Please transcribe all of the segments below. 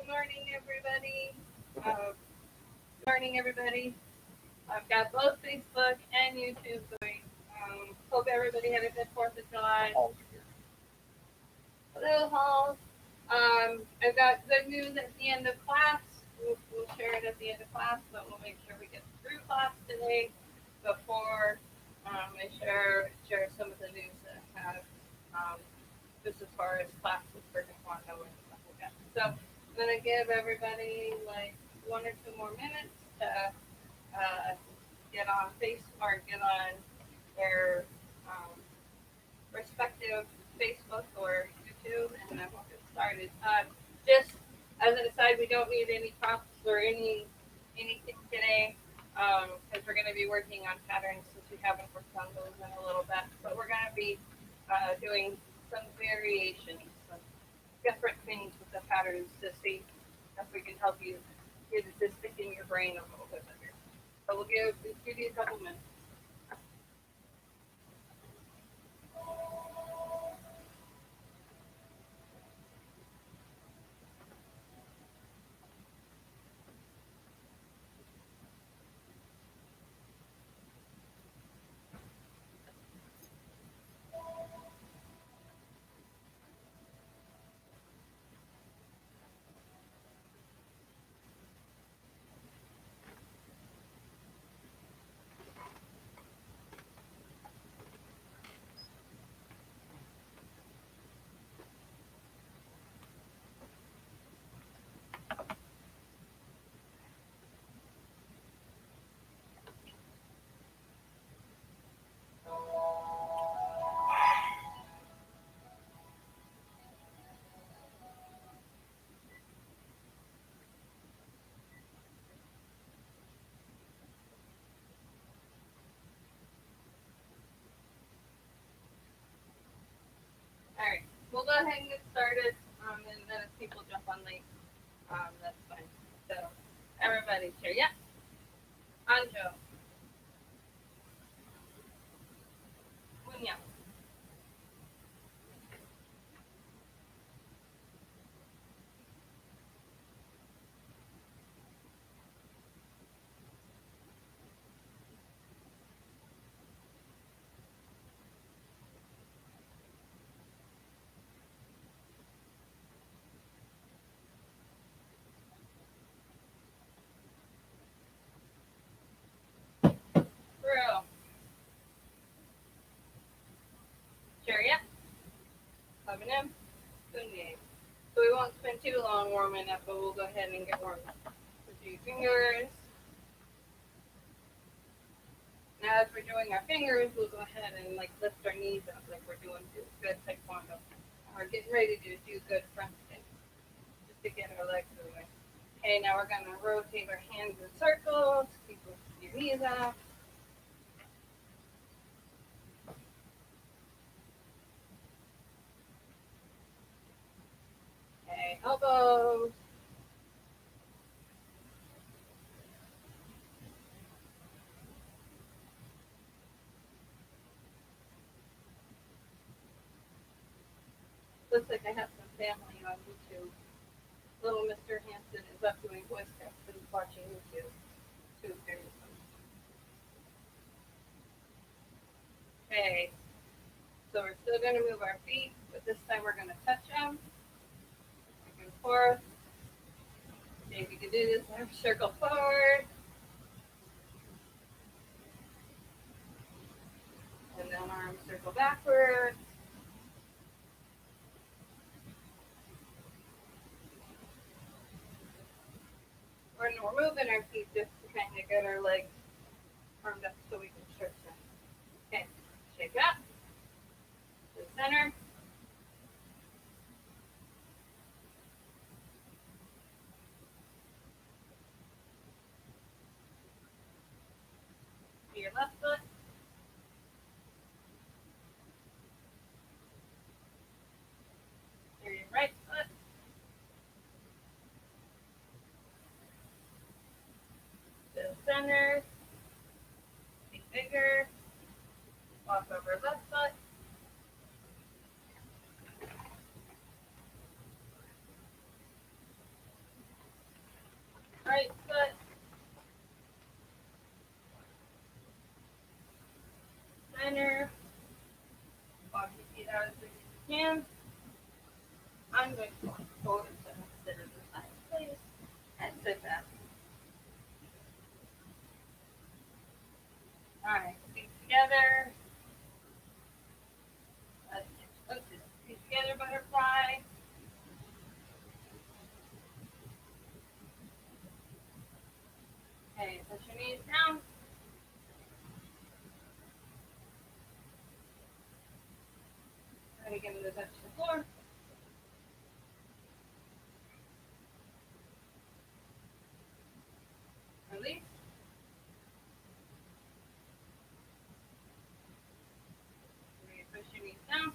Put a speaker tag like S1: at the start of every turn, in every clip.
S1: morning, everybody. Uh, Morning, everybody. I've got both Facebook and YouTube going. Hope everybody had a good 4th of July. Hello, Halls. I've got good news at the end of class. We'll share it at the end of class, but we'll make sure we get through class today before I share some of the news that I have just as far as classes for Taekwondo and stuff like that. So I'm gonna give everybody like 1 or 2 more minutes to get on Facebook or get on their um, respective Facebook or YouTube, and then we'll get started. Just as an aside, we don't need any prompts or anything today because we're going to be working on patterns since we haven't worked on those in a little bit. But we're going to be doing some variations, some different things with the patterns to see if we can help you get it to stick in your brain a little bit better. So we'll give you a couple minutes. All right, we'll go ahead and get started, and then if people jump on late, that's fine. So everybody's here. Yeah, Anjo, Munya. Bro, sure, yeah. Coming in. Sunye. So we won't spend too long warming up, but we'll go ahead and get warmed up. So do your fingers. Now, as we're doing our fingers, we'll go ahead and like lift our knees up like we're doing good taekwondo. We're getting ready to do good front kick just to get our legs moving. Okay, now we're gonna rotate our hands in circles. Keep your knees up. Okay, elbows. Looks like I have some family on YouTube. Little Mr. Hanson is up doing voice tests and watching YouTube too. Very fun. Okay, so we're still gonna move our feet, but this time we're gonna touch them. Back and forth. Okay, if you can do this, circle forward, and then arms circle backward. We're moving our feet just to kind of get our legs armed up so we can stretch them. Okay, shake up to the center. To your left foot. To your right foot. To the center. Be bigger. Walk over left foot. can. I'm going to go to sit at the side, please, and sit back. All right, feet together. Let's do feet together, butterfly. Okay, put your knees down. Try to get them to touch the floor. Release. Push your knees down.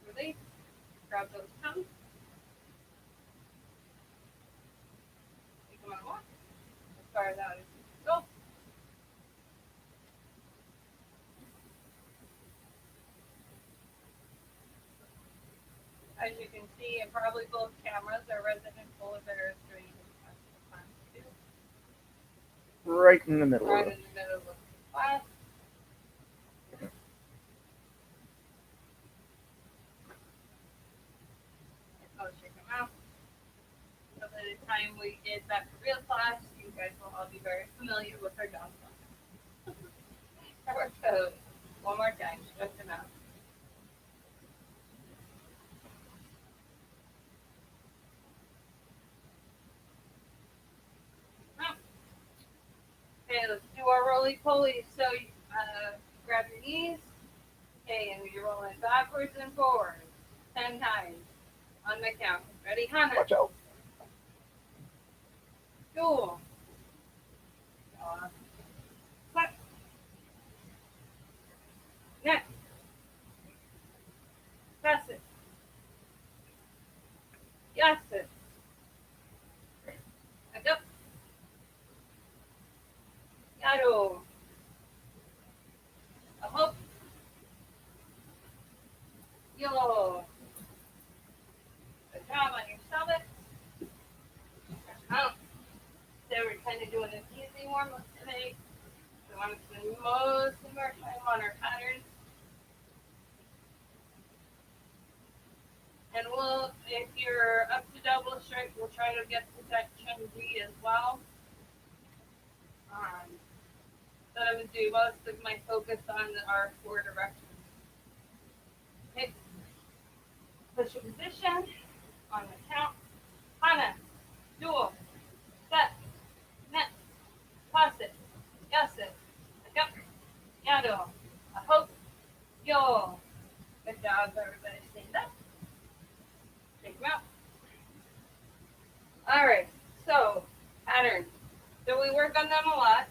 S1: Release. Grab those toes. Take them on a walk. As far as out as you can go. As you can see, and probably both cameras are resident polar bears during the class too.
S2: Right in the middle.
S1: Right in the middle of the class. I'll check them out. So by the time we get back to real class, you guys will all be very familiar with our dog. Our toes. One more time, stretch them out. Okay, let's do our roly poly. So grab your knees. Okay, and you're rolling backwards and forwards 10 times on the count. Ready, Hannah?
S2: Watch out.
S1: Cool. Clap. Next. Pass it. Yes it. Back up. Yado. A hook. Yo. Good job on your stomach. Out. So we're kind of doing an easy warm up today. We want to spend most of our time on our patterns. And we'll, if you're up to double strike, we'll try to get to section G as well. But I'm going to do most of my focus on our 4 directions. Okay. Push your position on the count. Hana, dual, set, net, pass it, yes it, up, yado, a hope, yo. Good job, everybody. Stand up. Take them out. All right, so patterns. So we work on them a lot.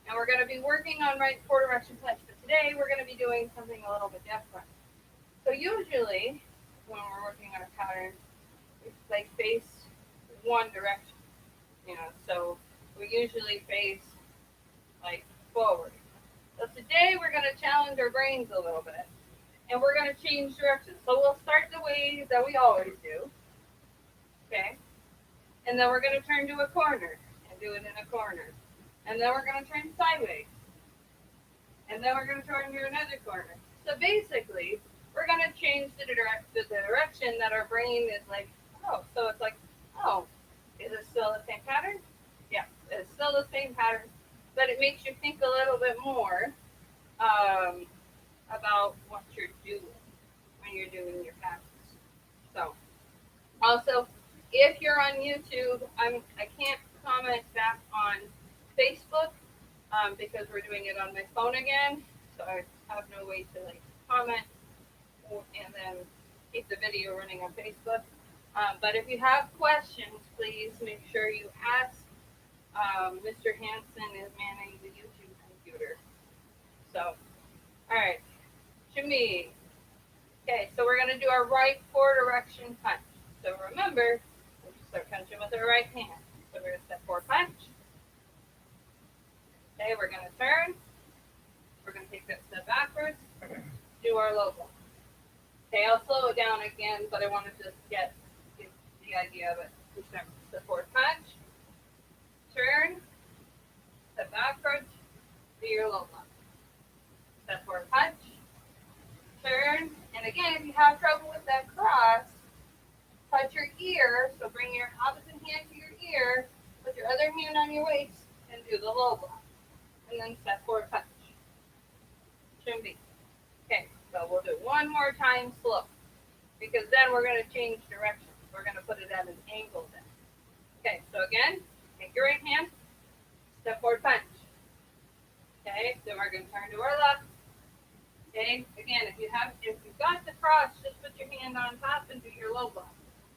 S1: And we're going to be working on right 4 direction punch. But today we're going to be doing something a little bit different. So usually when we're working on a pattern, it's like face one direction. So we usually face like forward. So today we're going to challenge our brains a little bit. And we're going to change directions. So we'll start the way that we always do. Okay? And then we're going to turn to a corner and do it in a corner. And then we're going to turn sideways. And then we're going to turn to another corner. So basically, we're going to change the direction that our brain is like, oh. So it's like, oh, is it still the same pattern? Yeah, it's still the same pattern. But it makes you think a little bit more about what you're doing when you're doing your patterns. So, also, if you're on YouTube, I can't comment back on Facebook because we're doing it on my phone again, so I have no way to like comment and then keep the video running on Facebook. But if you have questions, please make sure you ask. Mr. Hansen is manning the YouTube computer. So, all right, Shimmy. Okay, so we're going to do our right 4 direction punch. So remember, we'll just start punching with our right hand. So we're going to step 4 punch. Okay, we're going to turn. We're going to take that step backwards. Do our low blow. Okay, I'll slow it down again, but I want to just get the idea of it. step forward punch, turn, step backwards, do your low block. Step forward punch, turn, and again, if you have trouble with that cross, touch your ear, so bring your opposite hand to your ear, put your other hand on your waist, and do the low block. And then step forward punch. Shouldn't be. Okay, so we'll do one more time slow, because then we're going to change directions. We're going to put it at an angle then. Okay, so again, take your right hand, step forward punch. Okay, then we're going to turn to our left. Okay, again, if you've got the cross, just put your hand on top and do your low block.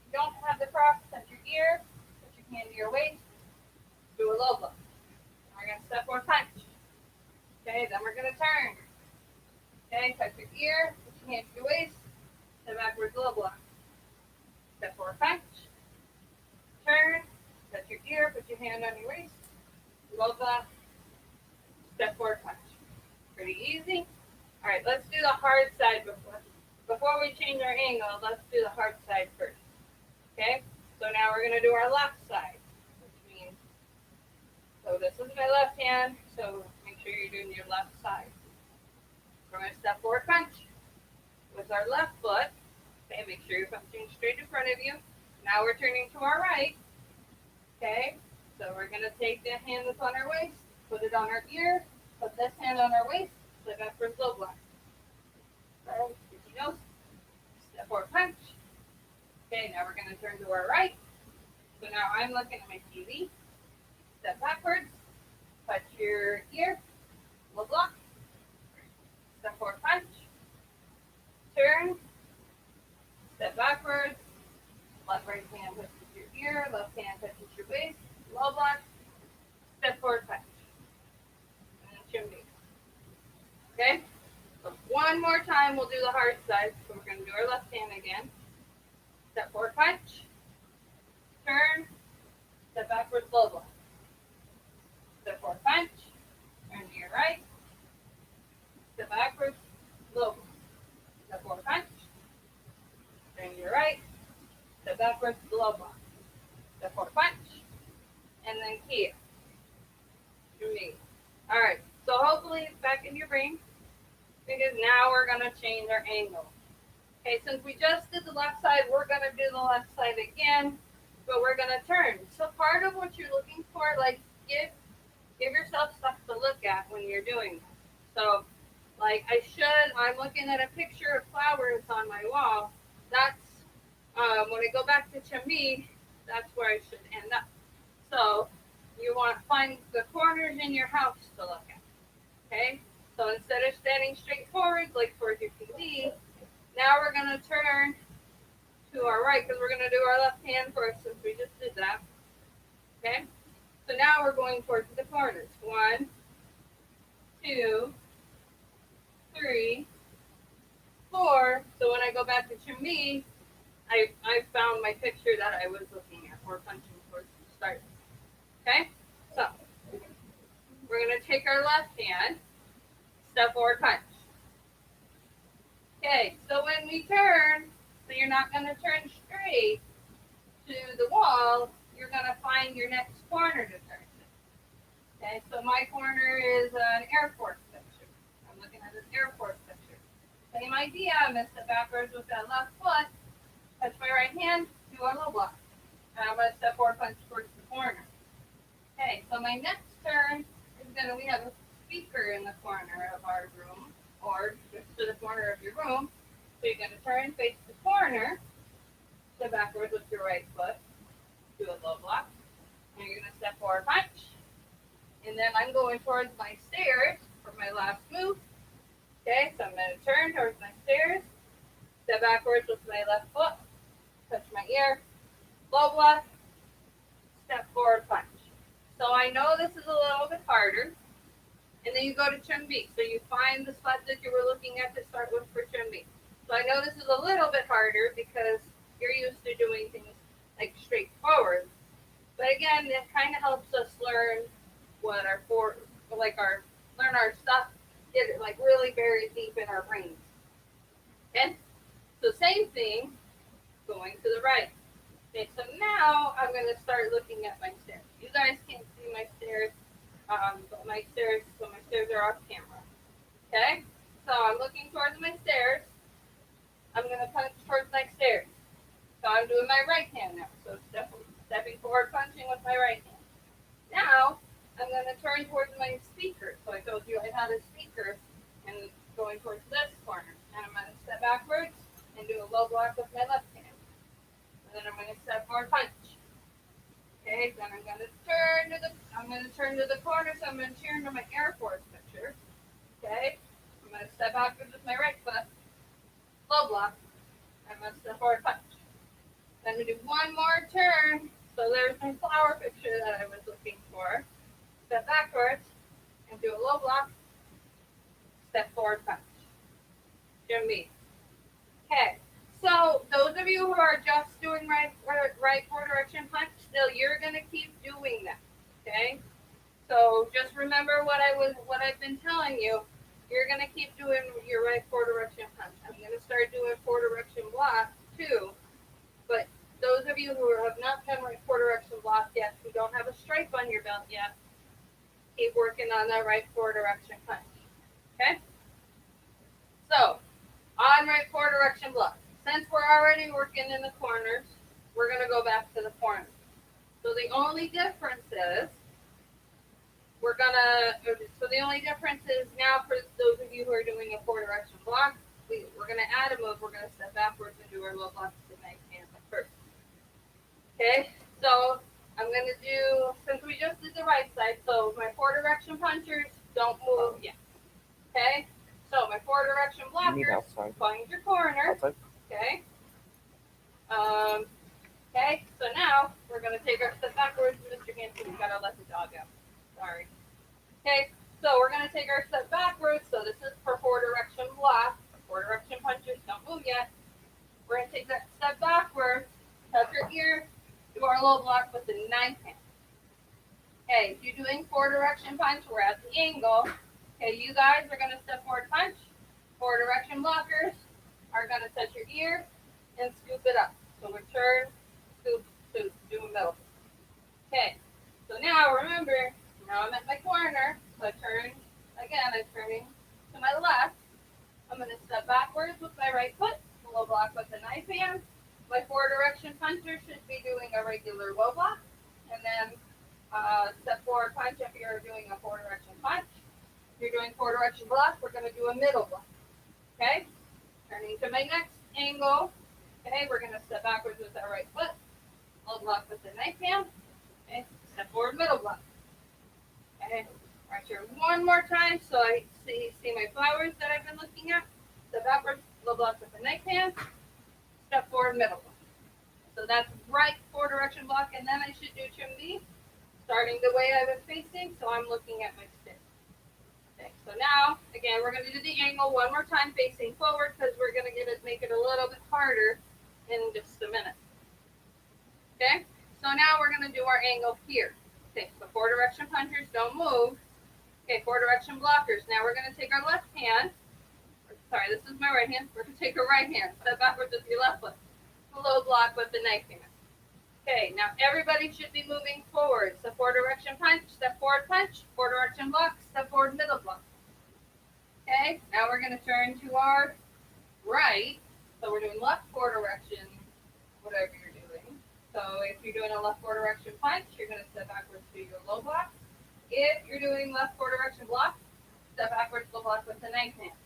S1: If you don't have the cross, touch your ear, put your hand to your waist, do a low block. We're going to step forward punch. Okay, then we're going to turn. Okay, touch your ear, put your hand to your waist, step backwards low block. Step forward punch. Turn, touch your ear, put your hand on your waist, low block, step forward punch. Pretty easy. All right, let's do the hard side before we change our angle. Let's do the hard side first. Okay, so now we're going to do our left side, which means, so this is my left hand, so make sure you're doing your left side. We're going to step forward punch with our left foot. Okay, make sure you're punching straight in front of you. Now we're turning to our right. Okay, so we're going to take the hand that's on our waist, put it on our ear, put this hand on our waist, step backwards low block. Okay, sticky nose, step forward punch. Okay, now we're going to turn to our right. So now I'm looking at my TV. Step backwards, touch your ear, low block. Step forward punch. Turn, step backwards. Left right hand touches your ear, left hand touches your waist, low block. Step forward punch. And then chimney. Okay? So one more time, we'll do the hard side. So we're going to do our left hand again. Step forward punch. Turn. Step backwards, low block. Step forward punch. Turn to your right. Step backwards, low block. Step forward punch. Turn to your right. Step backwards, low block. Step forward punch. And then Kia. Chimney. All right. So hopefully it's back in your brain, because now we're going to change our angle. Okay, since we just did the left side, we're going to do the left side again, but we're going to turn. So part of what you're looking for, like, give yourself stuff to look at when you're doing this. So, like, I'm looking at a picture of flowers on my wall. That's, when I go back to Chimney, that's where I should end up. So, you want to find the corners in your house to look at. Okay? So instead of standing straight forward, like towards your TV, now we're going to turn to our right, because we're going to do our left hand first since we just did that. Okay? So now we're going towards the corners. 1, 2, 3, 4. So when I go back to Chimney, I found my picture that I was looking at, or punching towards the start. Okay? So we're going to take our left hand, step forward punch. Okay, so when we turn, so you're not going to turn straight to the wall, you're going to find your next corner to turn to. Okay, so my corner is an airport picture. I'm looking at this airport picture. Same idea, I'm going to step backwards with that left foot, touch my right hand, do a low block. And I'm going to step forward punch towards the corner. Okay, so my next turn is we have a speaker in the corner of our room, or just to the corner of your room. So you're going to turn, face the corner, step backwards with your right foot, do a low block, and you're going to step forward punch. And then I'm going towards my stairs for my last move. Okay, so I'm going to turn towards my stairs, step backwards with my left foot, touch my ear, low block, step forward punch. So I know this is a little bit harder. And then you go to Chimney. So you find the spot that you were looking at to start with for Chimney. So I know this is a little bit harder because you're used to doing things like straightforward. But again, it kind of helps us learn what learn our stuff, get it like really buried deep in our brains. Okay? So same thing, going to the right. Okay, so now I'm going to start looking at my stairs. You guys can't see my stairs, but my stairs are off camera. Okay, so I'm looking towards my stairs. I'm going to punch towards my stairs. So I'm doing my right hand now. So stepping forward, punching with my right hand. Now I'm going to turn towards my speaker. So I told you I had a speaker and going towards this corner. And I'm going to step backwards and do a low block with my left hand. And then I'm going to step forward, punch. Okay, then I'm going to turn to the corner. So I'm going to turn to my Air Force picture. Okay, I'm going to step backwards with my right foot, low block. I'm going to step forward, punch. Then we do one more turn. So there's my flower picture that I was looking for. Step backwards and do a low block. Step forward, punch. Jimmy. Okay. So those of you who are just doing right forward direction punch, still you're gonna keep doing that. Okay. So just remember what I've been telling you. You're gonna keep doing your right forward direction punch. I'm gonna start doing forward direction block too. But those of you who have not done right forward direction block yet, who don't have a stripe on your belt yet, keep working on that right forward direction punch. Okay? So, on right forward direction block. Since we're already working in the corners, we're going to go back to the corners. So the only difference is now for those of you who are doing a forward direction block, we're going to add a move. We're going to step backwards and do our low block with the nice hand first. Okay, so I'm going to do, since we just did the right side, so my forward direction punchers don't move yet. Okay, so my forward direction blockers, find your corner. Okay. Okay, so now we're going to take our step backwards. Mr. Hanson, we've got to let the dog out. Sorry. Okay, so we're going to take our step backwards. So this is for forward direction block. Forward direction punchers don't move yet. We're going to take that step backwards, touch your ear, do our low block with the knife hand. Okay, if you're doing forward direction punch, we're at the angle. Okay, you guys are going to step forward punch. Forward direction blockers are going to touch your ear and scoop it up. So we turn, scoop, scoop, do a middle. Okay, so now remember, now I'm at my corner. So I turn, again, I'm turning to my left. I'm going to step backwards with my right foot, low block with the knife hand. My forward direction puncher should be doing a regular low block. And then step forward punch if you're doing a forward direction punch. If you're doing forward direction block, we're going to do a middle block. Okay? Turning to my next angle. Okay, we're going to step backwards with our right foot. Low block with the knife hand. Okay, step forward, middle block. Okay, right here one more time so I see my flowers that I've been looking at. Step backwards, low block with the knife hand. Step forward, middle block. So that's right forward direction block, and then I should do trim B, starting the way I was facing, so I'm looking at my stick. Okay, so now, again, we're going to do the angle one more time facing forward because we're going to make it a little bit harder in just a minute. Okay, so now we're going to do our angle here. Okay, so forward direction punchers don't move. Okay, forward direction blockers. Now we're going to take our left hand. Sorry, this is my right hand. We're going to take our right hand. Step backwards with your left foot. Low block with the knife hand. Okay, now everybody should be moving forward. So forward direction punch, step forward punch, forward direction block, step forward middle block. Okay, now we're going to turn to our right. So we're doing left forward direction, whatever you're doing. So if you're doing a left forward direction punch, you're going to step backwards to your low block. If you're doing left forward direction block, step backwards, low block with the knife hand.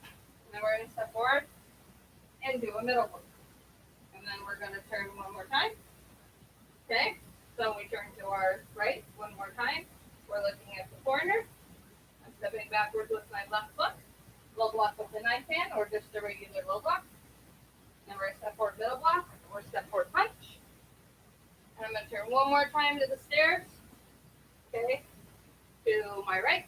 S1: And then we're going to step forward and do a middle block. And then we're going to turn one more time. Okay, so we turn to our right one more time. We're looking at the corner. I'm stepping backwards with my left foot. Low block with the knife hand or just a regular low block. Then we're going to step forward middle block or step forward punch. And I'm going to turn one more time to the stairs. Okay, to my right.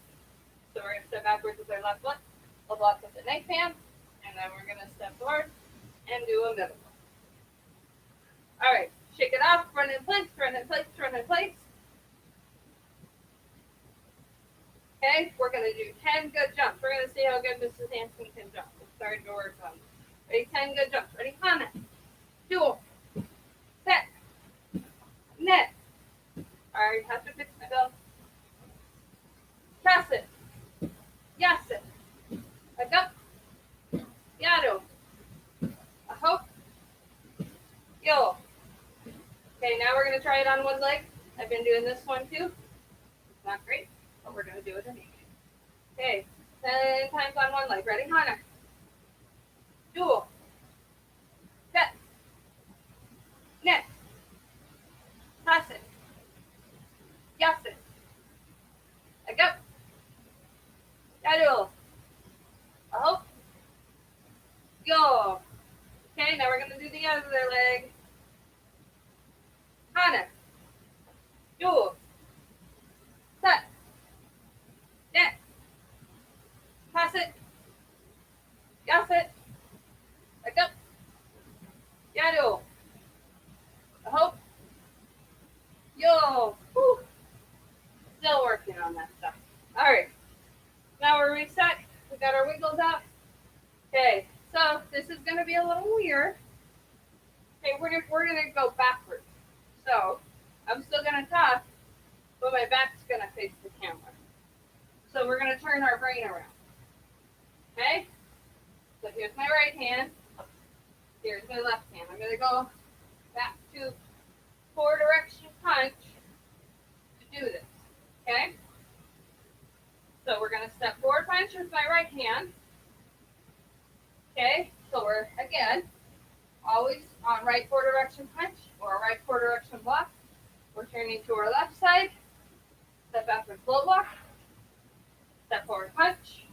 S1: So we're going to step backwards with our left foot. Low block with the knife hand. And then we're going to step forward and do a middle block. All right, shake it off, run in place, run in place, run in place. Okay, we're going to do 10 good jumps. We're going to see how good Mrs. Hanson can jump. We're starting to work on it. Ready, 10 good jumps. Ready, comment. 2, set, Net. Alright, have to fix my belt. Pass it. Yes it. Back up. Yado. A hope. Yo. Okay, now we're gonna try it on one leg. I've been doing this one too. It's not great, but we're gonna do it anyway. Okay, 10 times on one leg. Ready? Hana. Dual. Set. Net. Pass it. Yes it. Back up. Yado. A hope. Yo. Okay, now we're gonna do the other leg. Hana. Dual. Set. Net. Pass it. Yes it. Back up. Yado. A hope. Yo. Whew. Still working on that stuff. Alright. Now we're reset. We got our wiggles out. Okay, so this is gonna be a little weird. Okay, we're gonna go backwards. So I'm still gonna talk, but my back's gonna face the camera. So we're gonna turn our brain around. Okay? So here's my right hand. Here's my left hand. I'm gonna go back to 4 direction punch to do this. Okay? So we're gonna step forward punch with my right hand. Okay? So we're again always on right 4 direction punch or right 4 direction block. We're turning to our left side. Step backwards low block. Step forward punch.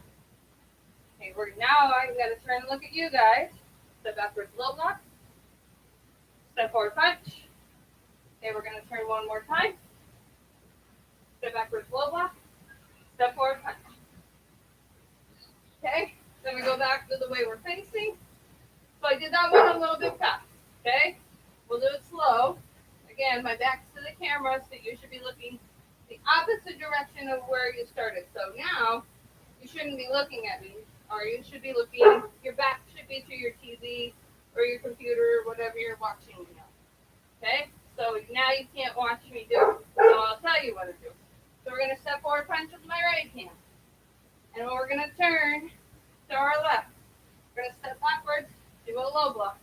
S1: Okay, now I'm gonna turn and look at you guys. Step backwards low block. Step forward punch. Okay, we're gonna turn one more time. Step backwards low block. Step forward punch. Okay, then we go back to the way we're facing. So I did that one a little bit fast. Okay, we'll do it slow. Again, my back's to the camera, so you should be looking the opposite direction of where you started. So now you shouldn't be looking at me, or you should be looking. Your back should be to your TV or your computer, or whatever you're watching now. Okay, so now you can't watch me do it. So I'll tell you what to do. So we're gonna step forward punch with my right hand, and we're gonna turn to our left. We're gonna step backwards, do a low block.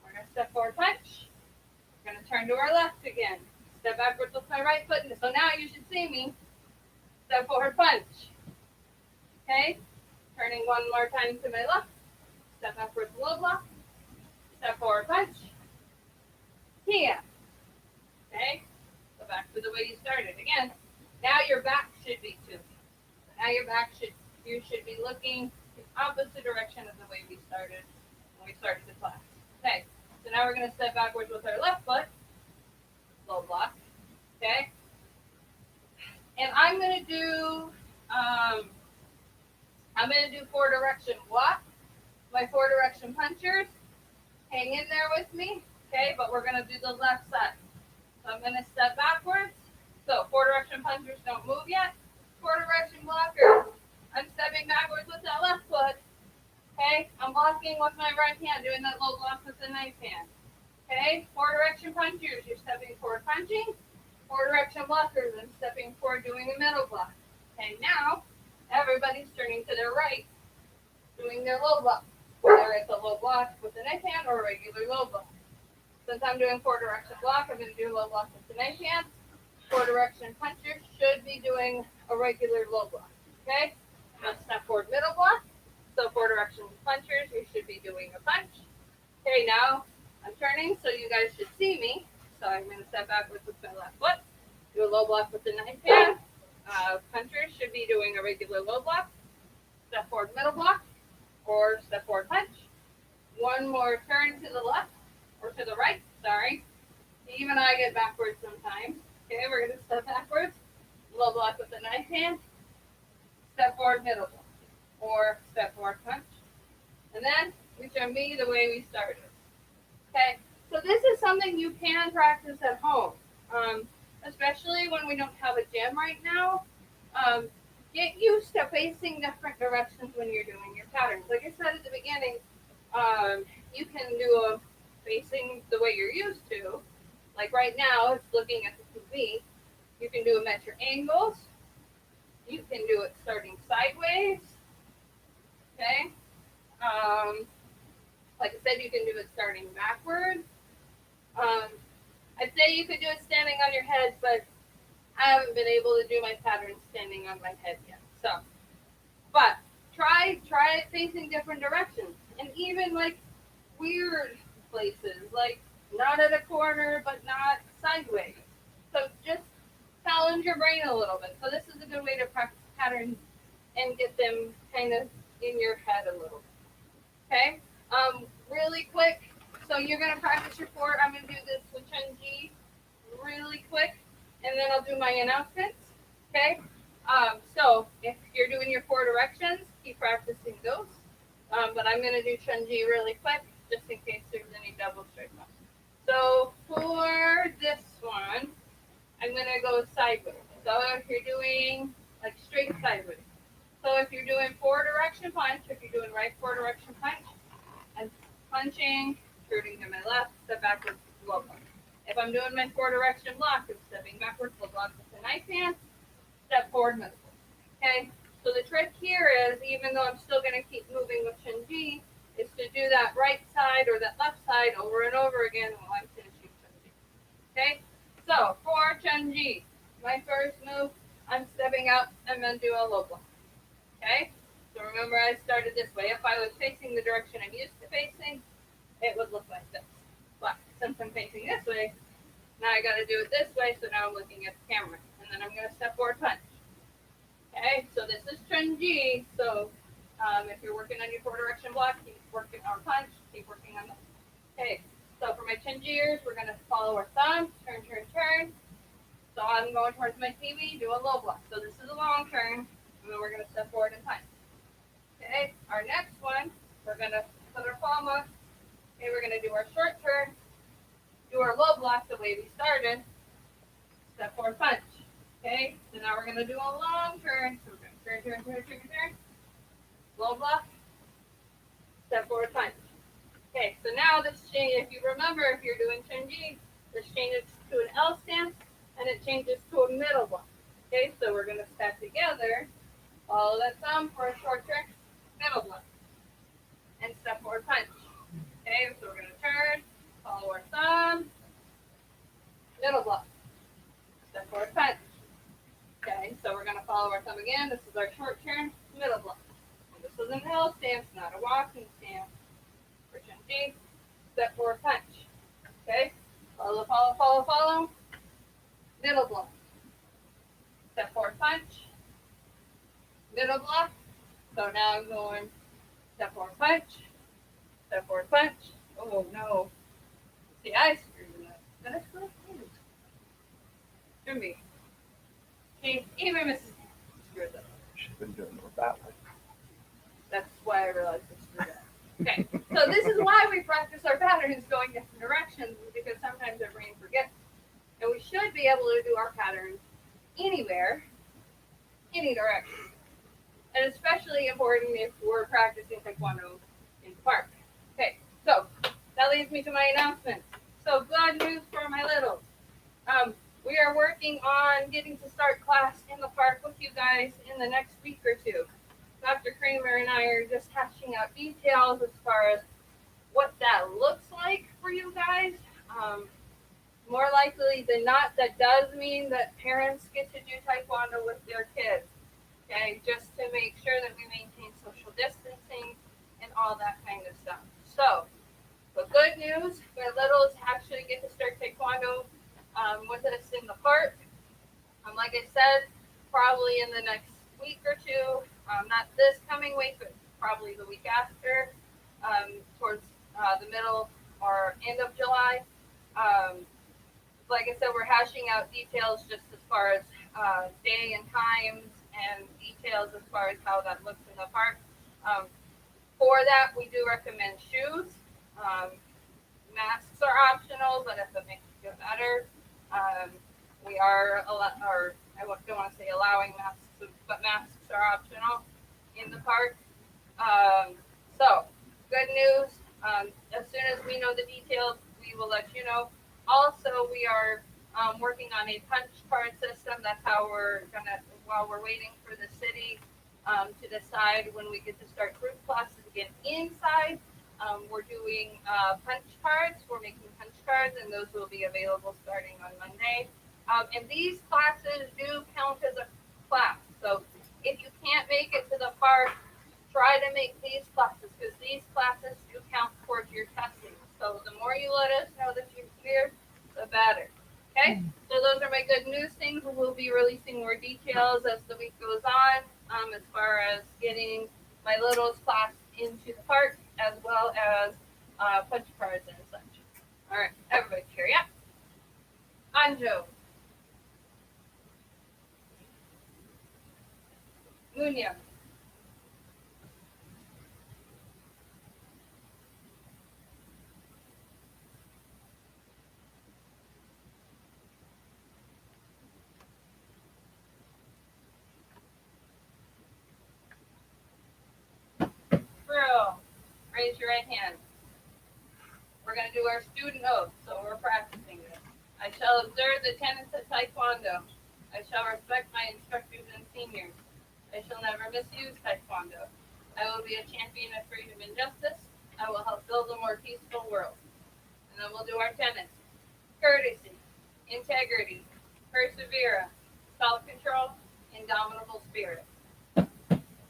S1: We're gonna step forward punch. We're gonna turn to our left again. Step backwards with my right foot. So now you should see me. Step forward punch. Okay? Turning one more time to my left. Step backwards low block. Step forward punch. Here. Okay? Go back to the way you started. Again, now your back should be to me. Now you should be looking the opposite direction of the way we started when we started the class. Okay, so now we're going to step backwards with our left foot, low block. Okay, and I'm going to do 4 direction block. My 4 direction punchers, hang in there with me. Okay, but we're going to do the left side. So I'm going to step backwards. So 4 direction punchers don't move yet. 4 direction blockers. I'm stepping backwards with that left foot. Okay, I'm blocking with my right hand, doing that low block with the knife hand. Okay, 4 direction punchers, you're stepping forward punching. 4 direction blockers, I'm stepping forward doing a middle block. Okay, now everybody's turning to their right, doing their low block. Whether it's a low block with the knife hand or a regular low block. Since I'm doing 4 direction block, I'm going to do low block with the knife hand. 4 direction punchers should be doing a regular low block. Okay, I'm going to step forward middle block. So 4 direction punchers, you should be doing a punch. Okay, now I'm turning, so you guys should see me. So I'm going to step backwards with my left foot, do a low block with the knife hand. Punchers should be doing a regular low block, step forward middle block, or step forward punch. One more turn to the left, or to the right, sorry. Even I get backwards sometimes. Okay, we're going to step backwards, low block with the knife hand, step forward middle block, or step forward punch. And then we should be the way we started. Okay, so this is something you can practice at home, especially when we don't have a gym right now. Get used to facing different directions when you're doing your patterns. Like I said at the beginning, you can do them facing the way you're used to, Like right now, it's looking at the TV. You can do them at your angles. You can do it starting sideways. Okay. Um, like I said, you can do it starting backwards. Um, I'd say you could do it standing on your head, but I haven't been able to do my pattern standing on my head yet. So, but try it facing different directions, and even like weird places, like not at a corner, but not sideways. So just challenge your brain a little bit. So this is a good way to practice patterns and get them kind of in your head a little bit. Okay. Really quick. So you're gonna practice your four. I'm gonna do this with Chun-Ji really quick, and then I'll do my announcements. Okay. So if you're doing your four directions, keep practicing those. But I'm gonna do Chun-Ji really quick, just in case there's any double straight ones. So for this one, I'm gonna go sideways. So if you're doing like straight sideways. So if you're doing four direction punch, if you're doing right four direction punch, I'm punching, turning to my left, step backwards, low block. If I'm doing my four direction block, I'm stepping backwards, low block with the knife hand, step forward, middle. Okay, so the trick here is, even though I'm still gonna keep moving with Chun-Ji, is to do that right side or that left side over and over again while I'm finishing Chun-Ji. Okay, so for Chun-Ji, my first move, I'm stepping out, I'm gonna do a low block. Okay, so remember I started this way. If I was facing the direction I'm used to facing, it would look like this. But since I'm facing this way, now I gotta do it this way, so now I'm looking at the camera. And then I'm gonna step forward punch. Okay, so this is Chun-Ji. So if you're working on your four direction block, keep working on punch, keep working on that. Okay, so for my Chun-Jiers, we're gonna follow our thumb, turn, turn, turn. So I'm going towards my TV, do a low block. So this is a long turn, and then we're gonna step forward and punch. Okay, our next one, we're gonna put our palm up. Okay, we're gonna do our short turn, do our low block the way we started, step forward punch. Okay, so now we're gonna do a long turn. So we're gonna turn, turn, turn, turn, turn, low block, step forward punch. Okay, so now this change, if you remember, if you're doing Chun-Ji, this changes to an L stance, and it changes to a middle block. Okay, so we're gonna step together, follow that thumb for a short turn, middle block, and step forward punch. Okay, so we're gonna turn, follow our thumb, middle block, step forward punch. Okay, so we're gonna follow our thumb again. This is our short turn, middle block. And this is an L stance, not a walking stance. For Chun-Ji, step forward punch. Okay, follow, follow, follow, follow, middle block. Step forward punch, middle block. So now I'm going step forward punch, step forward punch. Oh no. See, I screwed it up. Did I screw it? Should be. See, even Mrs. screwed up.
S2: She's been doing it that way.
S1: That's why I realized I screwed up. Okay, so this is why we practice our patterns going different directions, because sometimes our brain forgets. And we should be able to do our patterns anywhere, any direction. And especially important if we're practicing Taekwondo in the park. Okay, so that leads me to my announcements. So good news for my littles. We are working on getting to start class in the park with you guys in the next week or two. Dr. Kramer and I are just hashing out details as far as what that looks like for you guys. More likely than not, that does mean that parents get to do Taekwondo with their kids. Okay, just to make sure that we maintain social distancing and all that kind of stuff. So, the good news, my littles actually get to start Taekwondo with us in the park. Like I said, probably in the next week or two, not this coming week, but probably the week after, towards the middle or end of July. Like I said, we're hashing out details just as far as day and times and details as far as how that looks in the park. For that, we do recommend shoes. Masks are optional, but if it makes you feel better, we are, or I don't want to say allowing masks, but masks are optional in the park. So, good news. As soon as we know the details, we will let you know. Also, we are working on a punch card system. That's how we're gonna, while we're waiting for the city to decide when we get to start group classes again inside. We're doing punch cards. We're making punch cards, and those will be available starting on Monday. And these classes do count as a class. So if you can't make it to the park, try to make these classes because these classes do count towards your testing. So the more you let us know that you're here, the better. Okay? So those are my good news things. We'll be releasing more details as the week goes on, as far as getting my littles class into the park, as well as punch cards and such. All right, everybody, cheer up. Anjo, Munya, Frill. Raise your right hand. We're going to do our student oath, so we're practicing this. I shall observe the tenets of Taekwondo. I shall respect my instructors and seniors. I shall never misuse Taekwondo. I will be a champion of freedom and justice. I will help build a more peaceful world. And then we'll do our tenets. Courtesy, integrity, perseverance, self-control, indomitable spirit.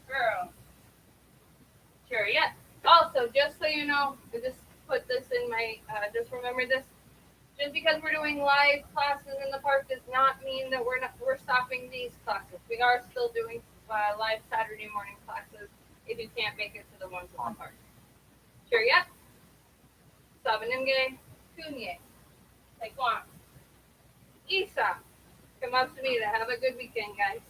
S1: Girl. Sure, yeah. Also, just so you know, I just put this in my, just remember this. Just because we're doing live classes in the park does not mean that we're stopping these classes. We are still doing live Saturday morning classes if you can't make it to the ones in the park. Sure, yeah. Sabanimge, Kunye, Taekwondo. Isa, come up to me to have a good weekend, guys.